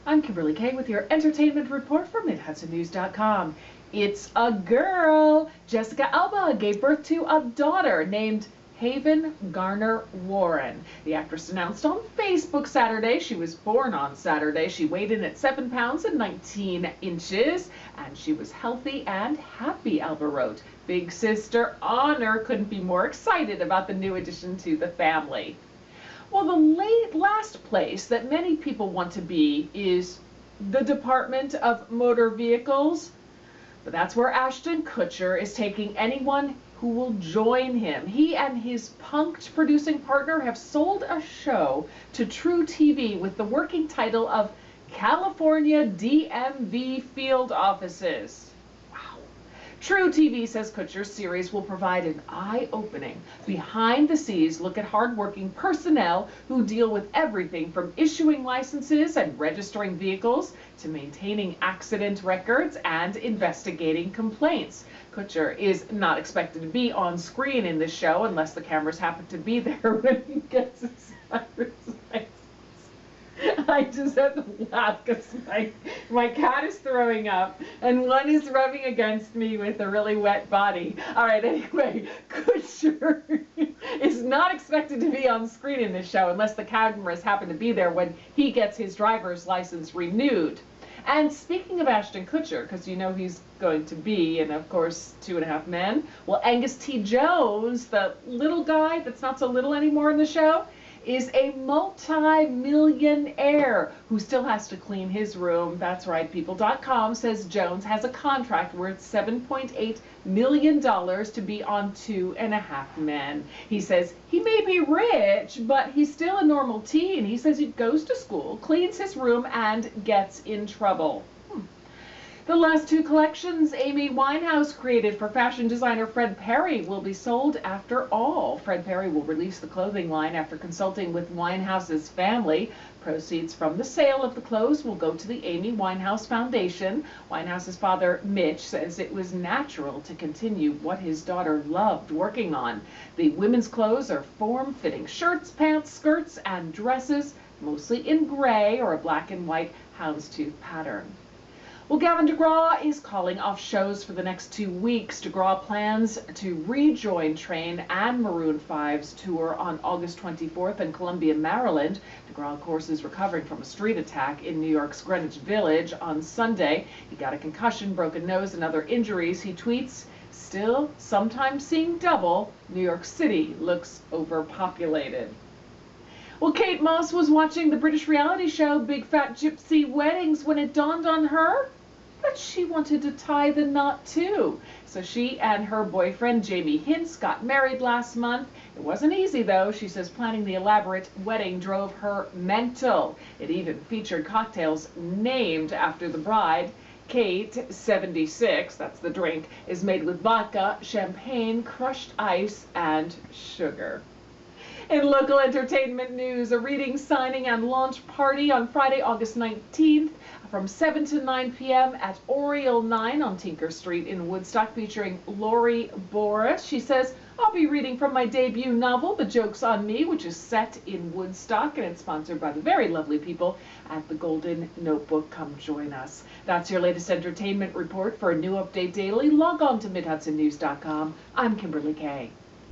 I'm Kimberly Kay with your entertainment report from MidHudsonNews.com. It's a girl. Jessica Alba gave birth to a daughter named Haven Garner Warren. The actress announced on Facebook Saturday she was born on Saturday. She weighed in at 7 pounds and 19 inches, and she was healthy and happy, Alba wrote. Big sister Honor couldn't be more excited about the new addition to the family. Well, the last place that many people want to be is the Department of Motor Vehicles. But that's where Ashton Kutcher is taking anyone who will join him. He and his punked producing partner have sold a show to True TV with the working title of California DMV Field Offices. True TV says Kutcher's series will provide an eye-opening, behind-the-scenes look at hard-working personnel who deal with everything from issuing licenses and registering vehicles to maintaining accident records and investigating complaints. Kutcher is not expected to be on screen in this show unless the cameras happen to be there when he gets his driver's license. I just have to laugh because my cat is throwing up and one is rubbing against me with a really wet body. All right, anyway, Kutcher is not expected to be on screen in this show unless the cameras happen to be there when he gets his driver's license renewed. And speaking of Ashton Kutcher, because you know he's going to be in, of course, 2.5 Men, well, Angus T. Jones, the little guy that's not so little anymore in the show, is a multi-millionaire who still has to clean his room. That's right, People.com says Jones has a contract worth $7.8 million to be on 2.5 Men. He says he may be rich, but he's still a normal teen. He says he goes to school, cleans his room, and gets in trouble. The last two collections Amy Winehouse created for fashion designer Fred Perry will be sold after all. Fred Perry will release the clothing line after consulting with Winehouse's family. Proceeds from the sale of the clothes will go to the Amy Winehouse Foundation. Winehouse's father, Mitch, says it was natural to continue what his daughter loved working on. The women's clothes are form-fitting shirts, pants, skirts, and dresses, mostly in gray or a black and white houndstooth pattern. Well, Gavin DeGraw is calling off shows for the next 2 weeks. DeGraw plans to rejoin Train and Maroon 5's tour on August 24th in Columbia, Maryland. DeGraw, of course, is recovering from a street attack in New York's Greenwich Village on Sunday. He got a concussion, broken nose, and other injuries. He tweets, "Still sometimes seeing double, New York City looks overpopulated." Well, Kate Moss was watching the British reality show Big Fat Gypsy Weddings when it dawned on her that she wanted to tie the knot too. So she and her boyfriend Jamie Hintz got married last month. It wasn't easy though. She says planning the elaborate wedding drove her mental. It even featured cocktails named after the bride. Kate, 76, that's the drink, is made with vodka, champagne, crushed ice, and sugar. In local entertainment news, a reading, signing, and launch party on Friday, August 19th from 7 to 9 p.m. at Oriole 9 on Tinker Street in Woodstock, featuring Lori Boris. She says, "I'll be reading from my debut novel, The Joke's on Me," which is set in Woodstock, and it's sponsored by the very lovely people at the Golden Notebook. Come join us. That's your latest entertainment report. For a new update daily, log on to MidHudsonNews.com. I'm Kimberly Kay.